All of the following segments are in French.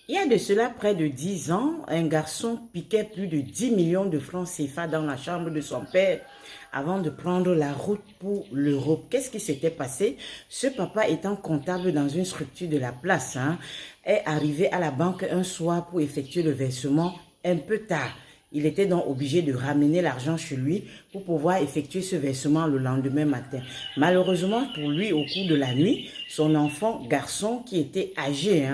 Il y a de cela près de 10 ans, un garçon piquait plus de 10 millions de francs CFA dans la chambre de son père avant de prendre la route pour l'Europe. Qu'est-ce qui s'était passé? Ce papa étant comptable dans une structure de la place, est arrivé à la banque un soir pour effectuer le versement un peu tard. Il était donc obligé de ramener l'argent chez lui pour pouvoir effectuer ce versement le lendemain matin. Malheureusement pour lui, au cours de la nuit, son enfant garçon qui était âgé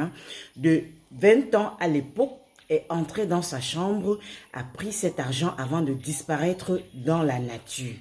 de 20 ans à l'époque est entré dans sa chambre, a pris cet argent avant de disparaître dans la nature.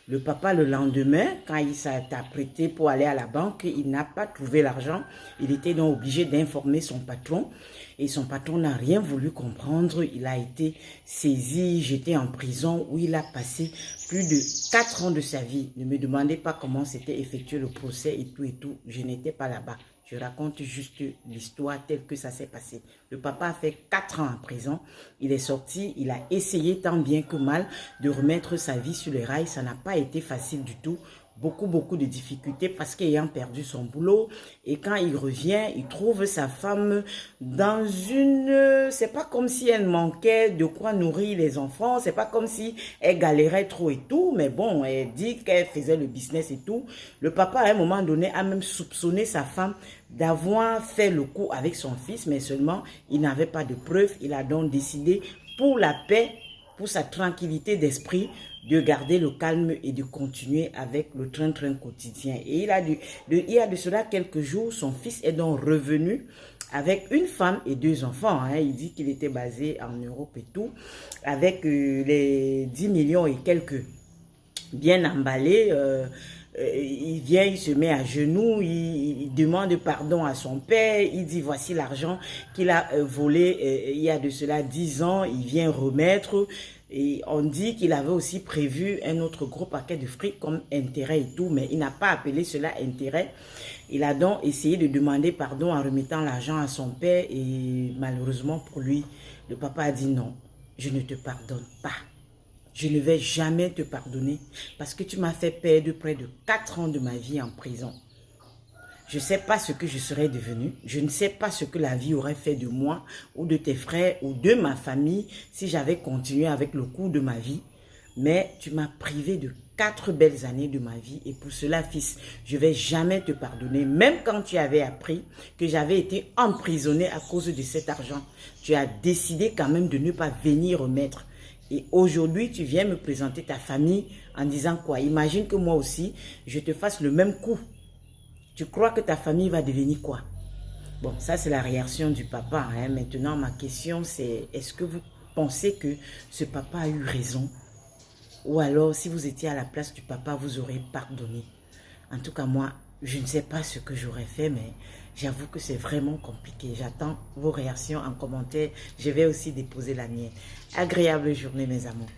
Le papa, le lendemain, quand il s'est apprêté pour aller à la banque, il n'a pas trouvé l'argent. Il était donc obligé d'informer son patron. Et son patron n'a rien voulu comprendre. Il a été saisi, jeté en prison où il a passé plus de 4 ans de sa vie. Ne me demandez pas comment s'était effectué le procès et tout et tout. Je n'étais pas là-bas. Je raconte juste l'histoire telle que ça s'est passé. Le papa a fait 4 ans en prison. Il est sorti, il a essayé tant bien que mal de remettre sa vie sur les rails. Ça n'a pas été facile du tout. Beaucoup de difficultés parce qu'ayant perdu son boulot et quand il revient, il trouve sa femme dans une... C'est pas comme si elle manquait de quoi nourrir les enfants, c'est pas comme si elle galérait trop et tout, mais bon, elle dit qu'elle faisait le business et tout. Le papa, à un moment donné, a même soupçonné sa femme d'avoir fait le coup avec son fils, mais seulement il n'avait pas de preuves. Il a donc décidé pour la paix, pour sa tranquillité d'esprit, de garder le calme et de continuer avec le train-train quotidien. Et il y a de cela quelques jours, son fils est donc revenu avec une femme et 2 enfants. Il dit qu'il était basé en Europe et tout, avec les 10 millions et quelques bien emballés. Il vient, il se met à genoux, il demande pardon à son père, il dit voici l'argent qu'il a volé il y a de cela 10 ans, il vient remettre. Et on dit qu'il avait aussi prévu un autre gros paquet de fric comme intérêt et tout, mais il n'a pas appelé cela intérêt. Il a donc essayé de demander pardon en remettant l'argent à son père et malheureusement pour lui, le papa a dit non, je ne te pardonne pas. Je ne vais jamais te pardonner parce que tu m'as fait perdre près de 4 ans de ma vie en prison. Je ne sais pas ce que je serais devenue. Je ne sais pas ce que la vie aurait fait de moi ou de tes frères ou de ma famille si j'avais continué avec le cours de ma vie. Mais tu m'as privé de 4 belles années de ma vie et pour cela, fils, je ne vais jamais te pardonner. Même quand tu avais appris que j'avais été emprisonné à cause de cet argent, tu as décidé quand même de ne pas venir remettre. Et aujourd'hui, tu viens me présenter ta famille en disant quoi? Imagine que moi aussi, je te fasse le même coup. Tu crois que ta famille va devenir quoi? Bon, ça c'est la réaction du papa. Maintenant, ma question c'est, est-ce que vous pensez que ce papa a eu raison? Ou alors, si vous étiez à la place du papa, vous aurez pardonné? En tout cas, moi, je ne sais pas ce que j'aurais fait, mais j'avoue que c'est vraiment compliqué. J'attends vos réactions en commentaire. Je vais aussi déposer la mienne. Agréable journée, mes amours.